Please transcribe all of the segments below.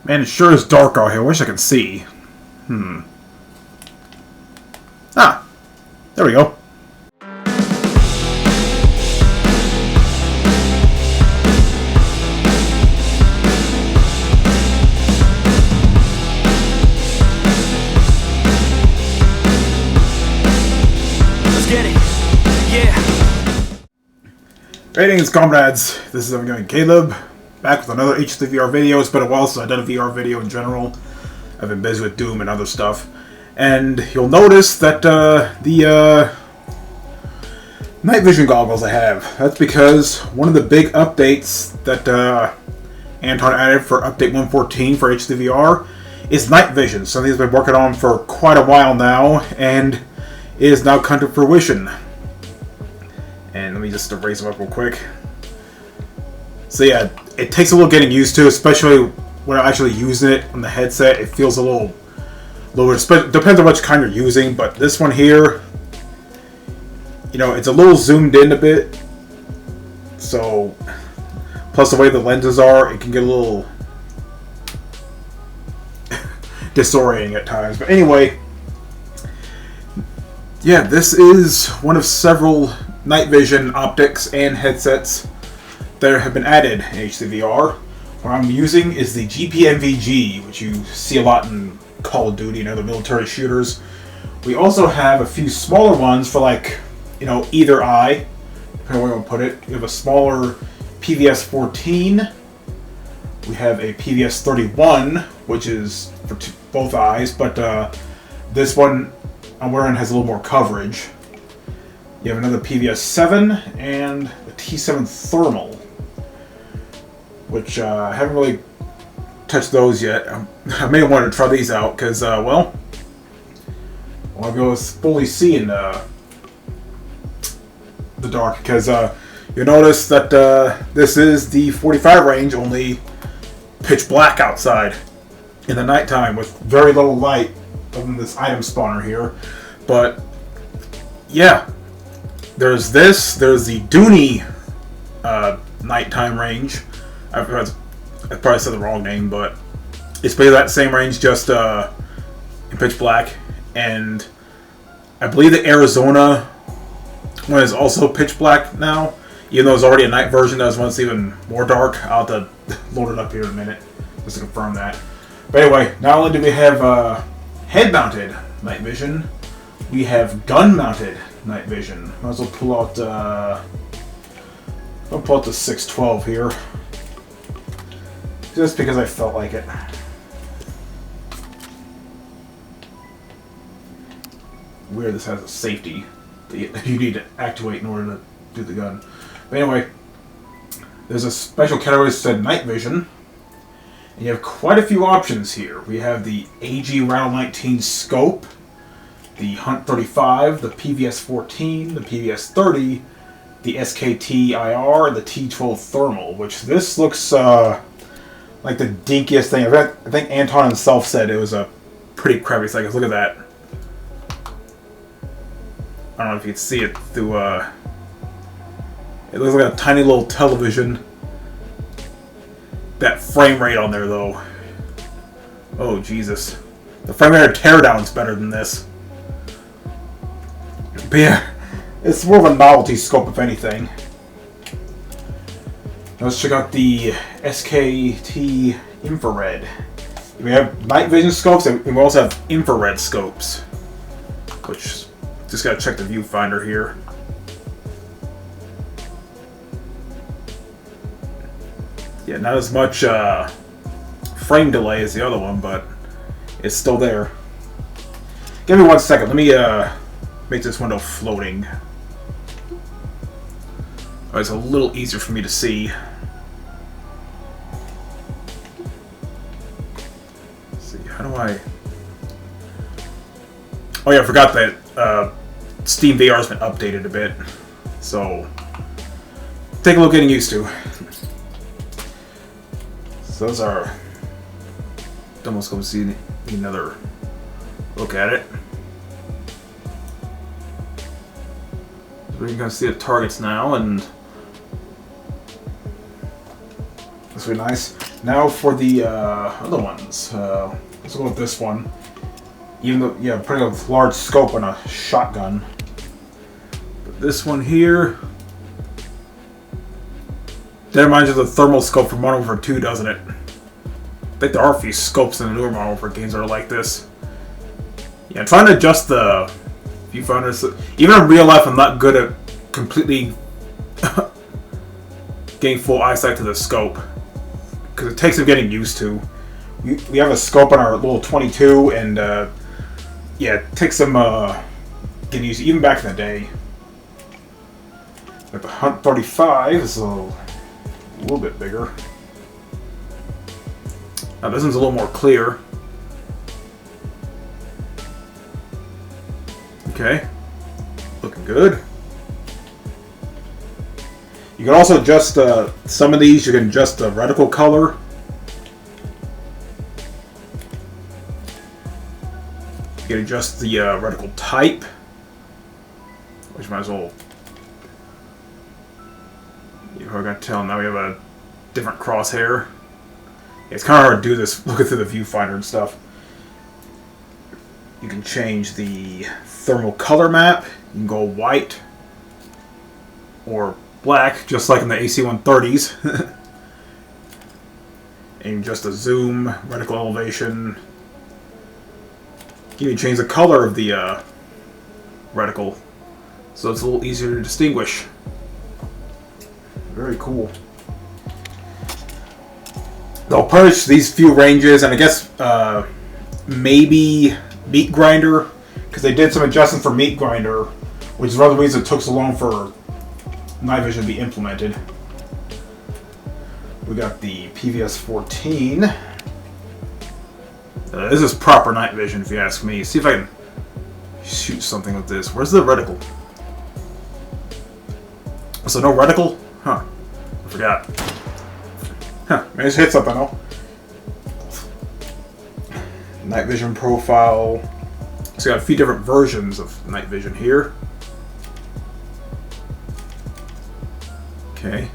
Man, it sure is dark out here. I wish I could see. Ah, there we go. Let's get it. Yeah. Greetings, comrades. This is Caleb, back with another H3VR video. It's been a while since I've done a VR video in general. I've been busy with Doom and other stuff. And you'll notice that the night vision goggles I have, that's because one of the big updates that Anton added for update 114 for H3VR is night vision. Something he's been working on for quite a while now, and is now come to fruition. And let me just erase them up real quick. So yeah, it takes a little getting used to, especially when I'm actually using it on the headset. It feels a little depends on which kind you're using, but this one here, you know, it's a little zoomed in a bit. So, plus the way the lenses are, it can get a little disorienting at times. But anyway, yeah, this is one of several night vision optics and headsets that have been added in H3VR. What I'm using is the GPMVG, which you see a lot in Call of Duty and other military shooters. We also have a few smaller ones for, like, you know, either eye, depending on where you want to put it. We have a smaller PVS 14. We have a PVS 31, which is for both eyes, but this one I'm wearing has a little more coverage. You have another PVS 7 and a T7 thermal, which I haven't really touched those yet. I may want to try these out because, well, I want to go fully see in the dark, because you'll notice that this is the 45 range, only pitch black outside in the nighttime with very little light other than this item spawner here. But yeah, there's the Domini nighttime range. I probably said the wrong name, but it's basically that same range, just in pitch black. And I believe the Arizona one is also pitch black now, even though it's already a night version. There's one that's even more dark. I'll have to load it up here in a minute just to confirm that. But anyway, not only do we have head-mounted night vision, we have gun-mounted night vision. Might as well pull out I'll pull out the 612 here, just because I felt like it. Weird, this has a safety that you need to activate in order to do the gun. But anyway, there's a special category that said night vision, and you have quite a few options here. We have the AG Rattle 19 scope, the Hunt 35, the PVS 14, the PVS 30, the SKT IR, and the T12 thermal, which this looks like the dinkiest thing. I think Anton himself said it was a pretty crappy thing. Look at that. I don't know if you can see it through it looks like a tiny little television. That frame rate on there, though. Oh, Jesus. The frame rate of Teardown's better than this. But yeah, it's more of a novelty scope, if anything. Now let's check out the SKT infrared. We have night vision scopes, and we also have infrared scopes, which just gotta check the viewfinder here. Yeah, not as much frame delay as the other one, but it's still there. Give me 1 second. Let me make this window floating. Oh, it's a little easier for me to see. Let's see, how do I... Oh yeah, I forgot that Steam VR has been updated a bit, so take a little getting used to. So those are... Almost going to see another look at it. So we're going to see the targets now, and this be nice. Now for the other ones. Let's go with this one. Even though, yeah, pretty large scope on a shotgun. But this one here, that reminds you of the thermal scope from Modern Warfare 2, doesn't it? I think there are a few scopes in the newer Modern Warfare games that are like this. Yeah, I'm trying to adjust the viewfinders. Even in real life, I'm not good at completely getting full eyesight to the scope, because it takes some getting used to. We have a scope on our little 22, and yeah, it takes some getting used to, even back in the day. But the Hunt 35 is a little bit bigger. Now this one's a little more clear. Okay, looking good. You can also adjust some of these. You can adjust the reticle color. You can adjust the reticle type, which might as well. You're going to tell now we have a different crosshair. It's kind of hard to do this looking through the viewfinder and stuff. You can change the thermal color map. You can go white or black, just like in the AC-130s. And just a zoom, reticle elevation. You can change the color of the reticle, so it's a little easier to distinguish. Very cool. They'll purge these few ranges, and I guess maybe Meat Grinder, because they did some adjustments for Meat Grinder, which is one of the reasons it took so long for night vision to be implemented. We got the PVS-14. This is proper night vision, if you ask me. See if I can shoot something with this. Where's the reticle? So no reticle? Huh. I forgot. Huh. Maybe I just hit something, though. Night vision profile. So we got a few different versions of night vision here. Okay.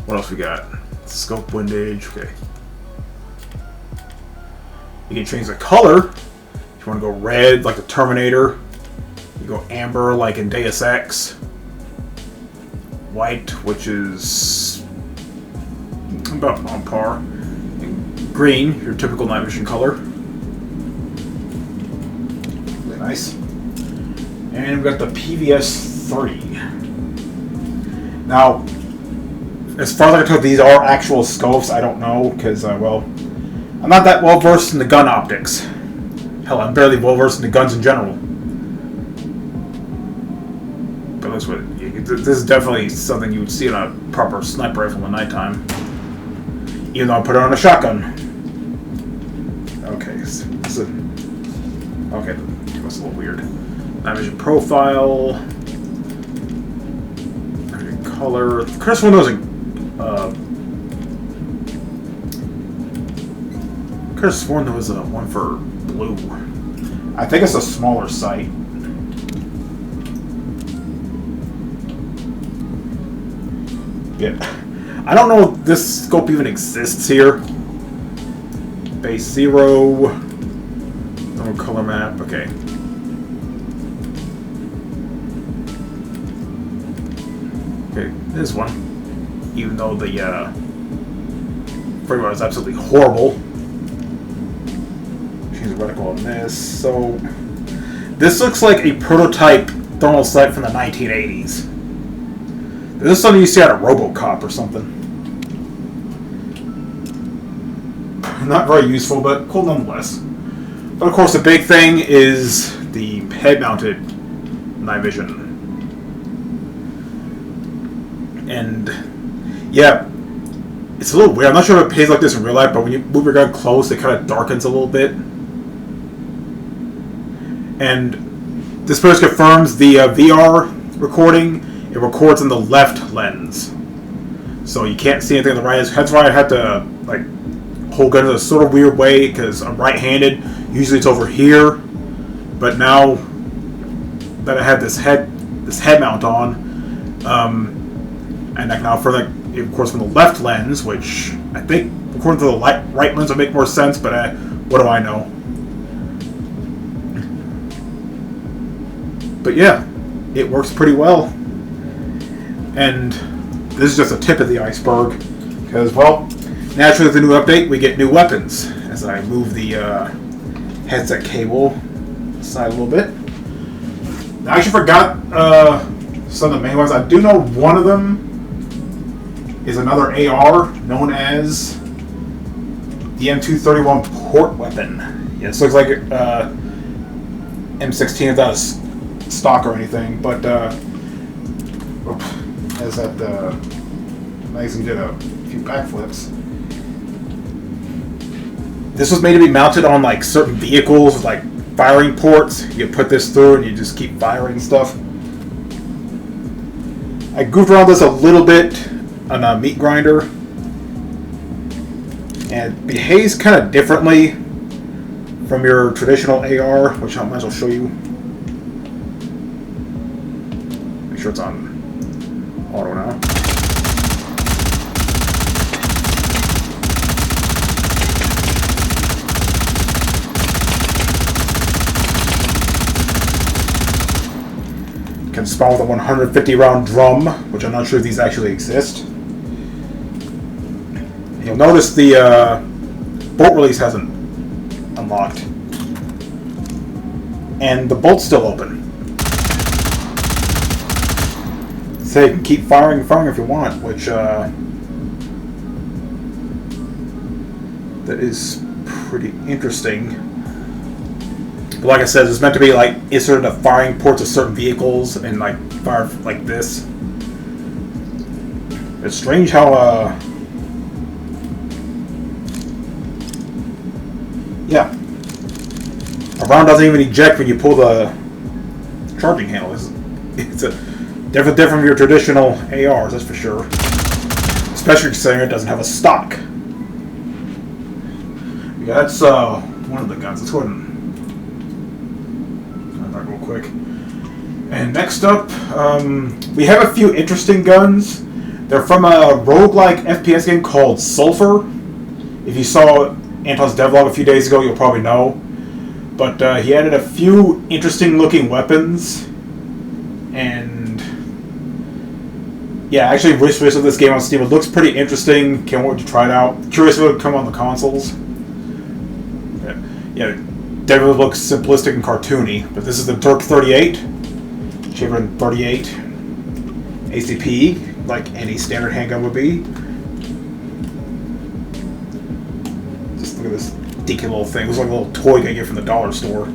What else we got? Scope windage. Okay. You can change the color. If you want to go red, like the Terminator. You go amber, like in Deus Ex. White, which is about on par. And green, your typical night vision color. Really nice. And we've got the PVS-30. Now, as far as I can tell, these are actual scopes. I don't know, because, well, I'm not that well versed in the gun optics. Hell, I'm barely well versed in the guns in general. But this is definitely something you would see in a proper sniper rifle in the nighttime. Even though I put it on a shotgun. Okay, okay, that's a little weird. Night vision profile. Color. Chris one knows could have sworn there was one for blue. I think it's a smaller sight. Yeah. I don't know if this scope even exists here. Base 0. No color map. Okay. Okay, this one. Even though the firmware is absolutely horrible. Change the reticle on this. So this looks like a prototype thermal sight from the 1980s. This is something you see out of RoboCop or something. Not very useful, but cool nonetheless. But of course, the big thing is the head-mounted night vision. And yeah, it's a little weird. I'm not sure if it behaves like this in real life, but when you move your gun close, it kind of darkens a little bit. And this first confirms the VR recording. It records in the left lens, so you can't see anything on the right. That's why I had to like hold gun in a sort of weird way, because I'm right-handed. Usually it's over here, but now that I have this head mount on, and I can now further, of course, from the left lens, which I think according to the right lens, would make more sense, but what do I know? But yeah, it works pretty well. And this is just a tip of the iceberg, because, well, naturally with the new update, we get new weapons. As I move the headset cable aside a little bit. I actually forgot some of the main ones. I do know one of them is another AR known as the M231 port weapon. Yeah, this looks like M16 without a stock or anything, but as that magazine did a few backflips. This was made to be mounted on like certain vehicles with like firing ports. You put this through and you just keep firing stuff. I goofed around this a little bit on a meat grinder, and it behaves kind of differently from your traditional AR, which I might as well show you. Make sure it's on auto now. Can spawn with a 150 round drum, which I'm not sure if these actually exist. You'll notice the bolt release hasn't unlocked, and the bolt's still open. So you can keep firing and firing if you want, which that is pretty interesting. But like I said, it's meant to be like inserted the firing ports of certain vehicles and like fire like this. It's strange how yeah, a round doesn't even eject when you pull the charging handle. It's a definitely different from your traditional ARs, that's for sure. Especially considering it doesn't have a stock. Yeah, that's one of the guns. Let's go ahead and that real quick. And next up, we have a few interesting guns. They're from a roguelike FPS game called Sulfur. If you saw Anton's devlog a few days ago, you'll probably know. But he added a few interesting looking weapons. And yeah, I actually wish of this game on Steam. It looks pretty interesting. Can't wait to try it out. Curious if it would come on the consoles. Yeah, definitely looks simplistic and cartoony. But this is the Dirk 38. Shaver 38. ACP, like any standard handgun would be. Just look at this dinky little thing. It looks like a little toy you get from the dollar store. Go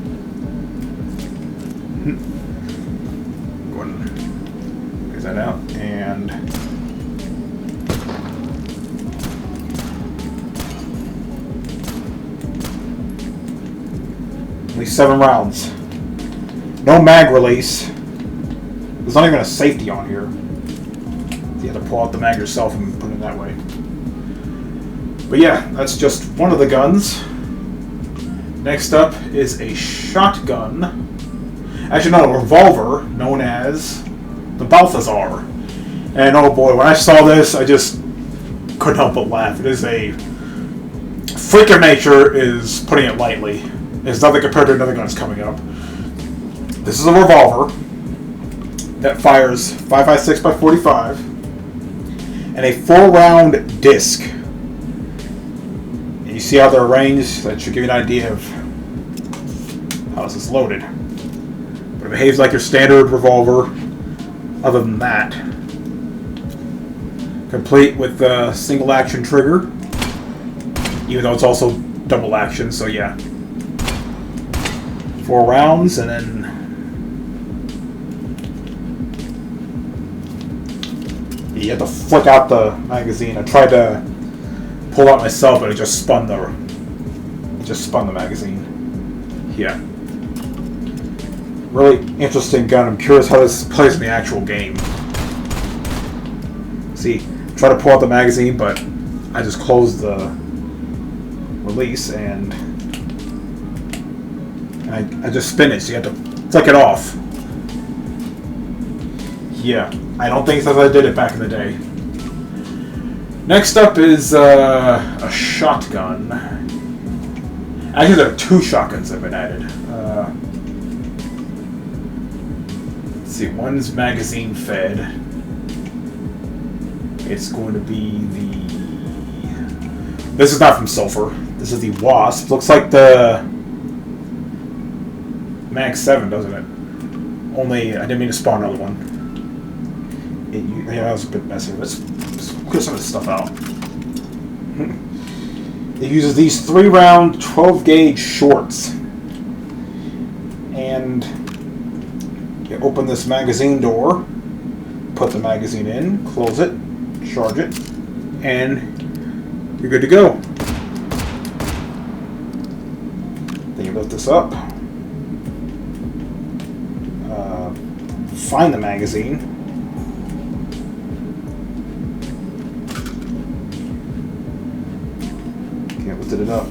ahead and get that out. And only 7 rounds. No mag release. There's not even a safety on here. You have to pull out the mag yourself and put it that way. But yeah, that's just one of the guns. Next up is a shotgun. Actually, no, a revolver known as the Balthazar. And oh boy, when I saw this, I just couldn't help but laugh. It is a freakin' nature is putting it lightly. It's nothing compared to another gun that's coming up. This is a revolver that fires 5.56x45 and a 4-round disc. And you see how they're arranged? That should give you an idea of how this is loaded. But it behaves like your standard revolver. Other than that, complete with a single action trigger, even though it's also double action. So yeah, 4 rounds, and then you have to flick out the magazine. I tried to pull out myself, but it just spun the magazine. Yeah. Really interesting gun. I'm curious how this plays in the actual game. See, try to pull out the magazine, but I just closed the release and I just spin it, so you have to flick it off. Yeah, I don't think that's how I did it back in the day. Next up is a shotgun. Actually, there are 2 shotguns that have been added. Let's see, one's magazine fed. It's going to be the... This is not from Sulfur. This is the Wasp. Looks like the Mag 7, doesn't it? Only, I didn't mean to spawn another one. Yeah, that was a bit messy. Let's clear some of this stuff out. It uses these 3-round 12-gauge shorts. And you open this magazine door, put the magazine in, close it, charge it, and you're good to go. Then you lift this up, find the magazine, lifted it up.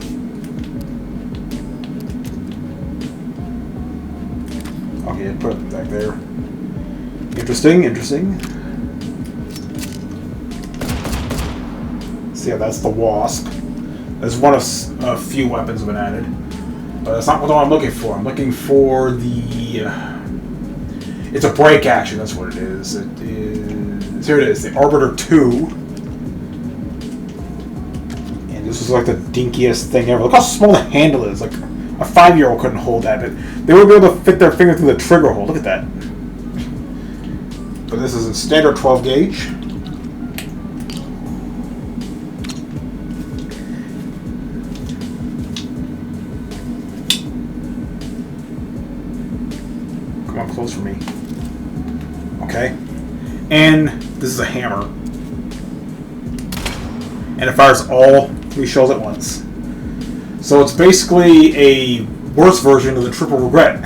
Okay, put it back there. Interesting, interesting. So yeah, that's the Wasp. There's one of a few weapons have been added. But that's not what I'm looking for. I'm looking for the... it's a break action, that's what it is. It is... Here it is, the Arbiter 2. This is like the dinkiest thing ever. Look how small the handle is. Like a 5-year-old couldn't hold that, but they would be able to fit their finger through the trigger hole. Look at that. But this is in standard 12 gauge. Come on, close for me. Okay. And this is a hammer. And it fires all 3 shells at once. So it's basically a worse version of the triple regret.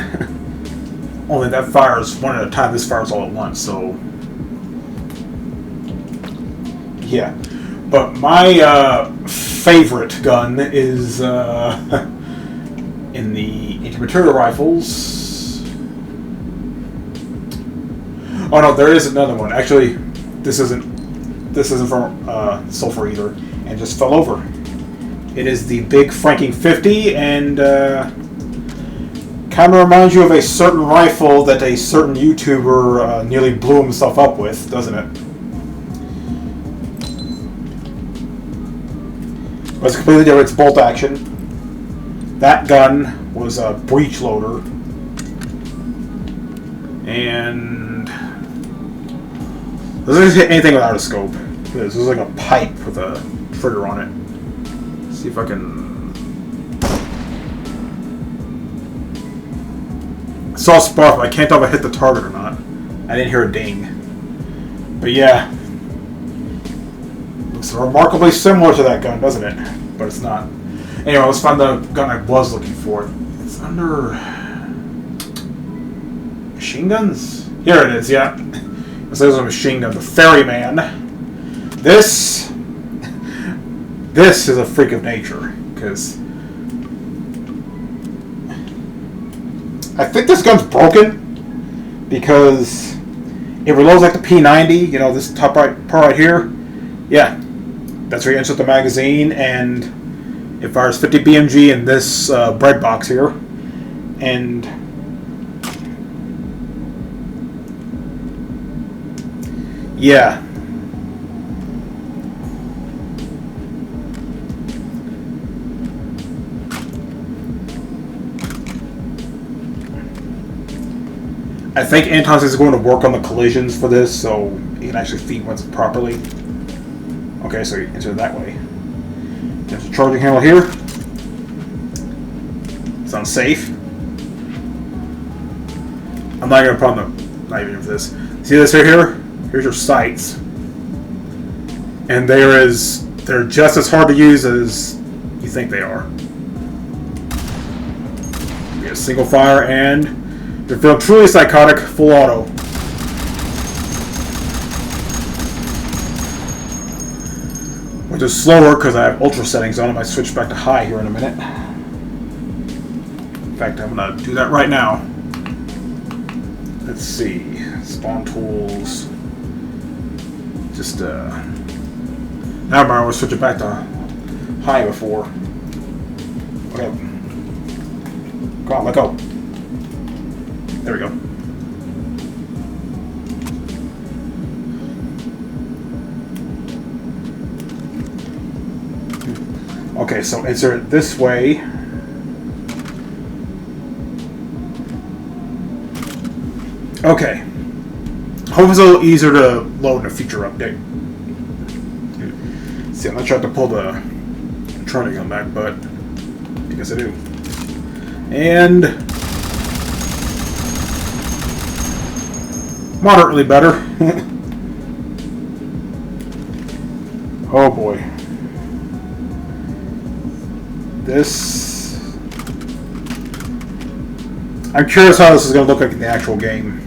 Only that fires one at a time, this fires all at once, so... yeah. But my favorite gun is in the anti-material rifles. Oh no, there is another one. Actually, this isn't from Sulfur either, and just fell over. It is the big Franking 50, and kind of reminds you of a certain rifle that a certain YouTuber nearly blew himself up with, doesn't it? But it's completely different. It's bolt action. That gun was a breech loader, and doesn't hit anything without a scope. This is like a pipe with a trigger on it. Let's see if I can... I saw a spark, but I can't tell if I hit the target or not. I didn't hear a ding. But yeah. Looks remarkably similar to that gun, doesn't it? But it's not. Anyway, let's find the gun I was looking for. It's under... machine guns? Here it is, yeah. This is a machine gun, the Ferryman. This is a freak of nature, because I think this gun's broken, because it reloads like the P90, you know, this top right part right here. Yeah, that's where you insert the magazine, and it fires 50 BMG in this bread box here, and yeah. I think Antaeus is going to work on the collisions for this, so you can actually feed ones properly. Okay, so you insert it that way. There's a charging handle here. Sounds safe. I'm not going to put on the... not even for this. See this right here? Here's your sights. And they're just as hard to use as you think they are. We have single fire, and if you feel truly psychotic, full auto. Which is slower because I have ultra settings on. I might switch back to high here in a minute. In fact, I'm going to do that right now. Let's see. Spawn tools. Just Never mind, we'll switch it back to high before. Okay. Come on, let go. There we go. Okay, so insert it this way. Okay. Hope it's a little easier to load in a future update. See, I'm not trying to pull the Trident gun back, but I guess I do. And moderately better. Oh boy. This... I'm curious how this is going to look like in the actual game.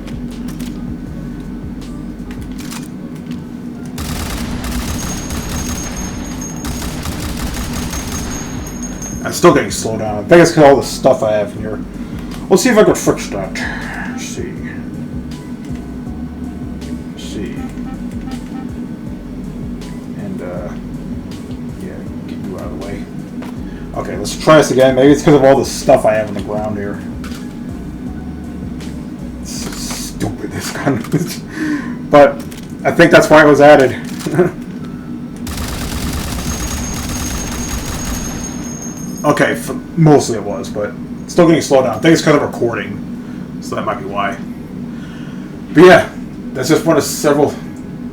I'm still getting slowed down. I think it's because of all the stuff I have in here. Let's see if I can fix that. Let's see. Let's see. And, yeah, get you out of the way. Okay, let's try this again. Maybe it's because of all the stuff I have on the ground here. It's so stupid, this gun. But I think that's why it was added. Okay, mostly it was, but still getting slowed down. I think it's because of recording, so that might be why. But yeah, that's just one of several.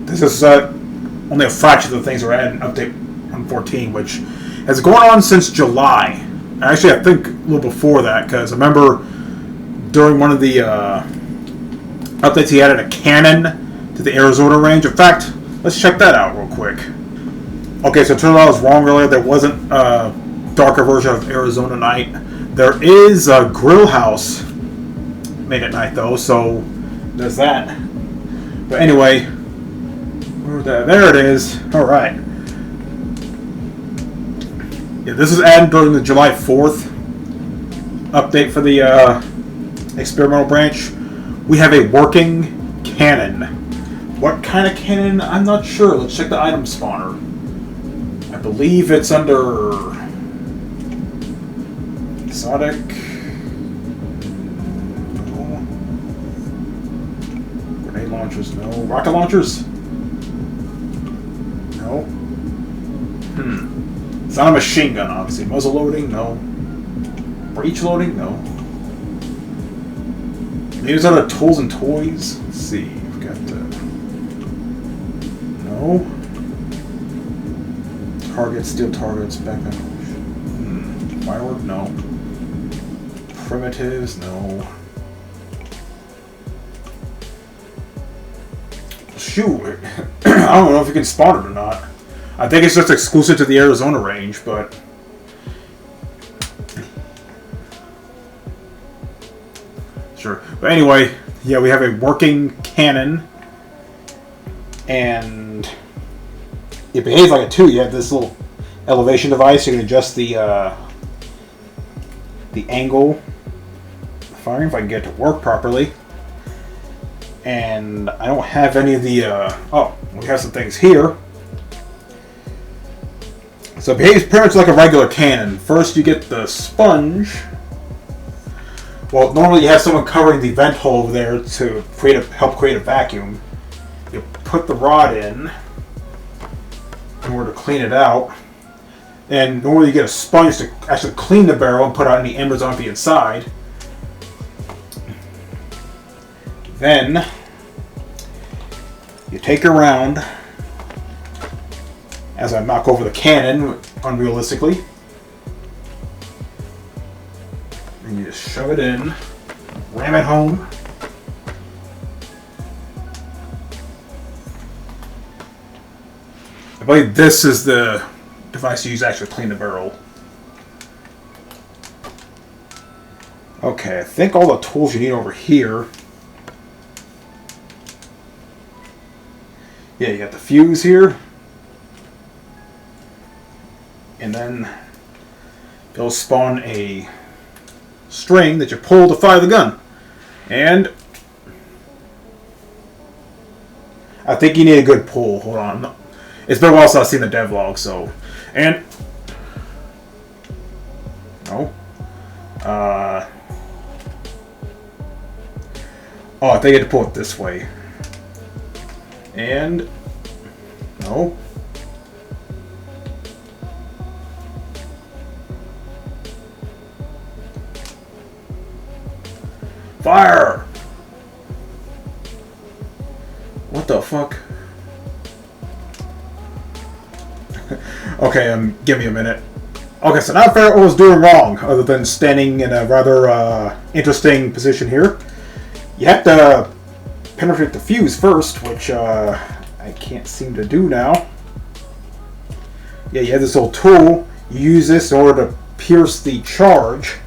This is only a fraction of the things we're adding in update 114, which has gone on since July. Actually, I think a little before that, because I remember during one of the updates he added a cannon to the Arizona range. In fact, let's check that out real quick. Okay, so it turned out I was wrong earlier. There wasn't darker version of Arizona Night. There is a grill house made at night though, so there's that. But anyway, there it is. All right. Yeah, this is added during the July 4th update for the experimental branch. We have a working cannon. What kind of cannon? I'm not sure. Let's check the item spawner. I believe it's under exotic. No. Grenade launchers, no. Rocket launchers? No. It's not a machine gun, obviously. Muzzle loading? No. Breech loading? No. These are the tools and toys. Let's see. We've got no. Targets, steel targets, backpack. Firework? No. Primitives? No. Shoot. I don't know if you can spawn it or not. I think it's just exclusive to the Arizona range, but... Sure. But anyway, yeah, we have a working cannon. And... it behaves like a 2. You have this little elevation device. You can adjust the angle firing if I can get it to work properly. And I don't have any of the oh, we have some things here. So it behaves pretty much like a regular cannon. First you get the sponge. Well, normally you have someone covering the vent hole over there to help create a vacuum. You put the rod in order to clean it out. And normally you get a sponge to actually clean the barrel and put out any embers on the inside. Then you take your round, as I knock over the cannon unrealistically, and you just shove it in, ram it home. I believe this is the device you use to actually clean the barrel. Okay, I think all the tools you need over here. Yeah, you got the fuse here. And then it'll spawn a string that you pull to fire the gun. And I think you need a good pull. Hold on. It's been a while since I've seen the devlog, so... And... No. Oh, I think I had to pull it this way. And... No. Fire! What the fuck? Okay, give me a minute. Okay, so now I figured out what I was doing wrong, other than standing in a rather interesting position here. You have to penetrate the fuse first, which I can't seem to do now. Yeah, you have this little tool. You use this in order to pierce the charge.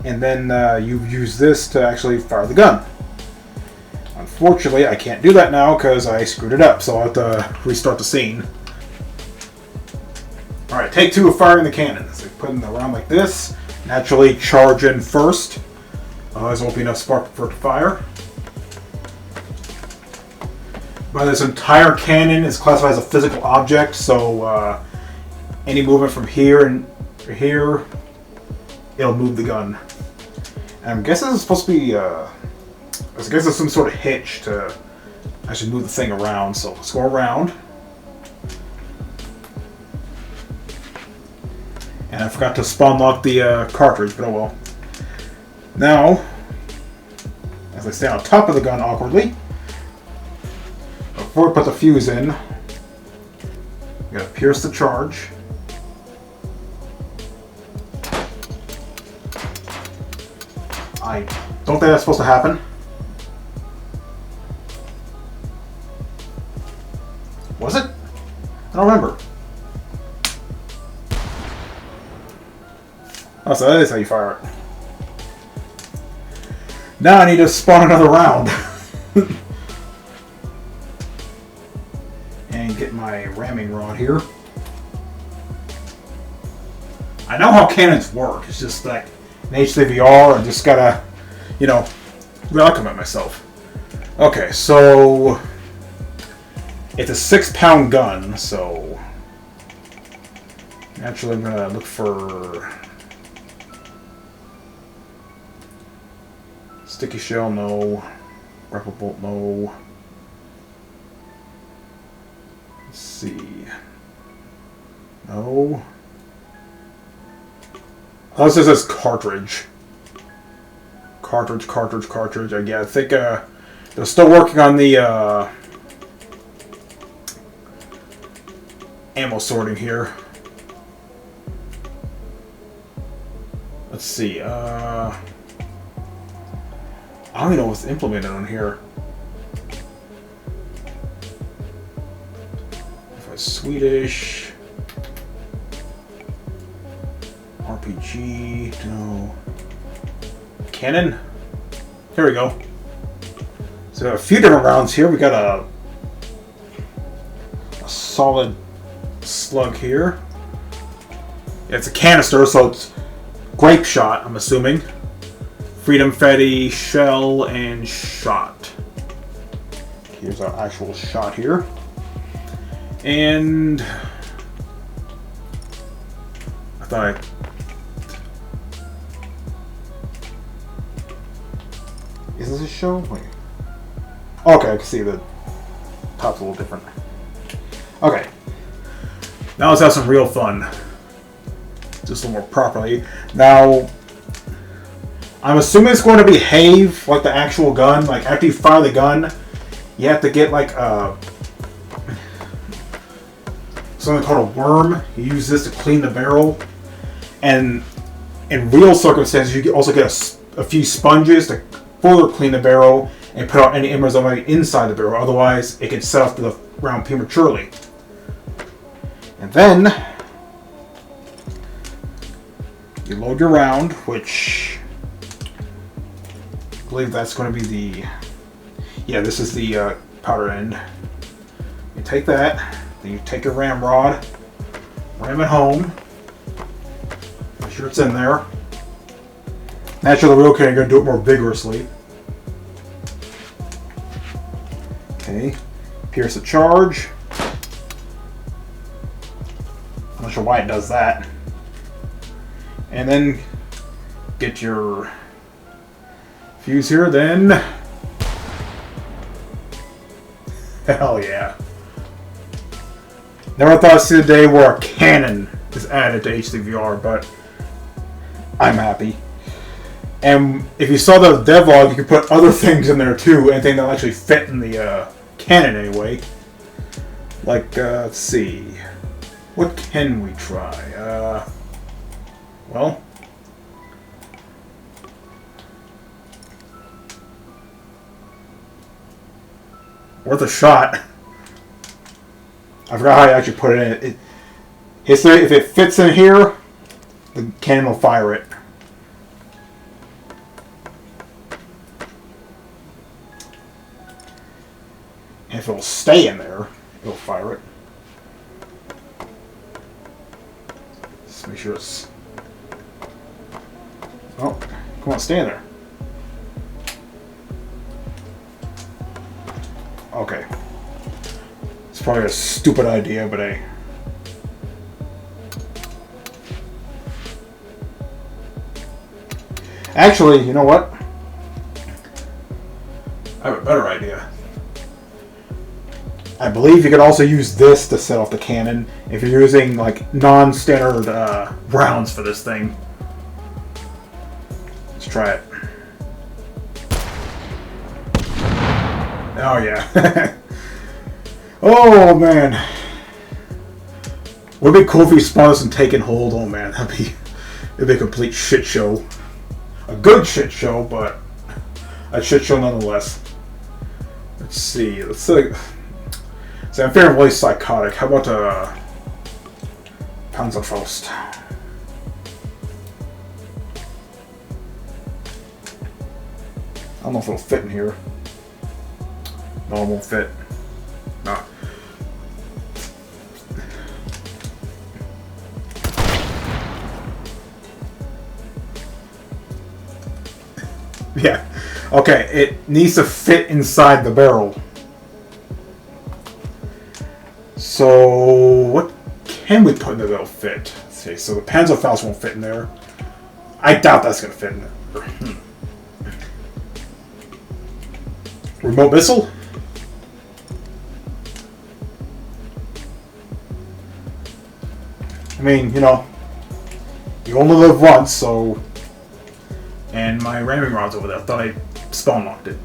And then you use this to actually fire the gun. Unfortunately, I can't do that now because I screwed it up, so I'll have to restart the scene. Alright, take 2 of firing the cannon. So putting the round like this, naturally charge in first. Otherwise, there won't be enough spark for it to fire. But this entire cannon is classified as a physical object, so any movement from here and here, it'll move the gun. And I'm guessing it's supposed to be, I guess there's some sort of hitch to actually move the thing around. So let's go around. And I forgot to spawn lock the cartridge, but oh well. Now, as I stand on top of the gun awkwardly, before I put the fuse in, I'm going to pierce the charge. I don't think that's supposed to happen. Was it? I don't remember. Oh, so that is how you fire it. Now I need to spawn another round. And get my ramming rod here. I know how cannons work. It's just like in H3VR, I just gotta, you know, acclimate myself. Okay, so it's a 6-pound gun, so naturally I'm gonna look for sticky shell, no. Grapple bolt, no. Let's see. No. Oh, this is cartridge. Cartridge. Yeah, I think they're still working on the ammo sorting here. Let's see. I don't even know what's implemented on here. If it's Swedish. RPG, no. Cannon? Here we go. So a few different rounds here. We got a solid slug here. Yeah, it's a canister, so it's grape shot, I'm assuming. Freedom Fetty, shell, and shot. Here's our actual shot here. And I thought is this a shell? Wait. Okay, I can see the top's a little different. Okay. Now let's have some real fun. Just a little more properly. Now, I'm assuming it's going to behave like the actual gun. Like, after you fire the gun, you have to get, like, something called a worm. You use this to clean the barrel. And in real circumstances, you can also get a few sponges to further clean the barrel and put out any embers that might be inside the barrel. Otherwise, it can set off the round prematurely. And then you load your round, which I believe that's going to be the... Yeah, this is the powder end. You take that, then you take your ramrod, ram it home, make sure it's in there. Naturally, we're going to do it more vigorously. Okay, pierce the charge. sure why it does that. And then get your fuse here, then. Hell yeah. Never thought I'd see the day where a cannon is added to H3VR, but I'm happy. And if you saw the devlog, you could put other things in there too, anything that'll actually fit in the cannon anyway. Like, let's see. What can we try? Well. Worth a shot. I forgot how you actually put it in. If it fits in here, the cannon will fire it. And if it'll stay in there, it'll fire it. Just make sure it's... Oh, come on, stay in there. Okay. It's probably a stupid idea, but hey. Actually, you know what? I have a better idea. I believe you could also use this to set off the cannon if you're using like non-standard rounds for this thing. Let's try it. Oh yeah. Oh man. Would it be cool if you spawned this and taken hold? Oh man, it'd be a complete shit show. A good shit show, but a shit show nonetheless. Let's see. Let's see. So I'm feeling really psychotic. How about Panzerfaust? I don't know if it'll fit in here. No, it won't fit. No. Yeah. Okay, it needs to fit inside the barrel. So, what can we put in there that'll fit? Let's see, so the Panzerfaust won't fit in there. I doubt that's going to fit in there. Remote missile? I mean, you know, you only live once, so... And my ramming rod's over there. I thought I spawn locked it.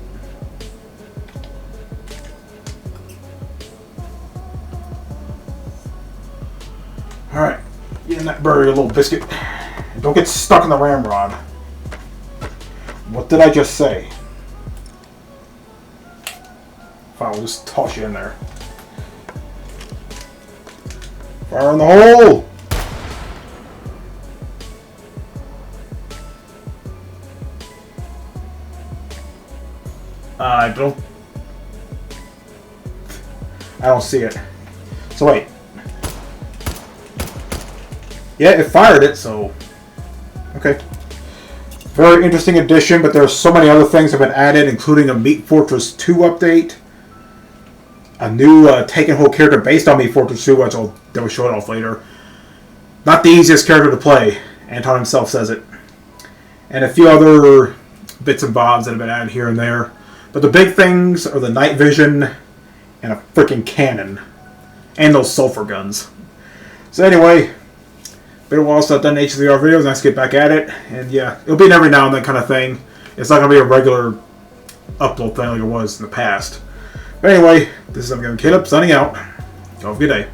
Alright, get in that burger, you little biscuit. And don't get stuck in the ramrod. What did I just say? Fine, we'll just toss you in there. Fire in the hole! I don't see it. So wait. Yeah, it fired it, so... Okay. Very interesting addition, but there's so many other things that have been added, including a Meat Fortress 2 update. A new Taken Hold character based on Meat Fortress 2, which they'll show it off later. Not the easiest character to play. Anton himself says it. And a few other bits and bobs that have been added here and there. But the big things are the night vision and a freaking cannon. And those sulfur guns. So anyway, been a while since I've done H3VR videos. Nice to get back at it. And yeah, it'll be an every now and then kind of thing. It's not going to be a regular upload thing like it was in the past. But anyway, this is Caleb signing out. Have a good day.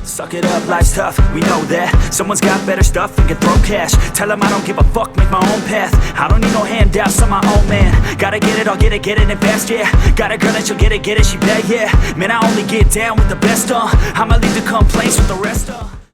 Suck it up, life's tough, we know that. Someone's got better stuff and can throw cash. Tell them I don't give a fuck, make my own path. I don't need no handouts, I'm my own man. Gotta get it, I'll get it and fast, yeah. Got a girl and she'll get it, she bad, yeah. Man, I only get down with the best, I'ma leave the complaints with the rest,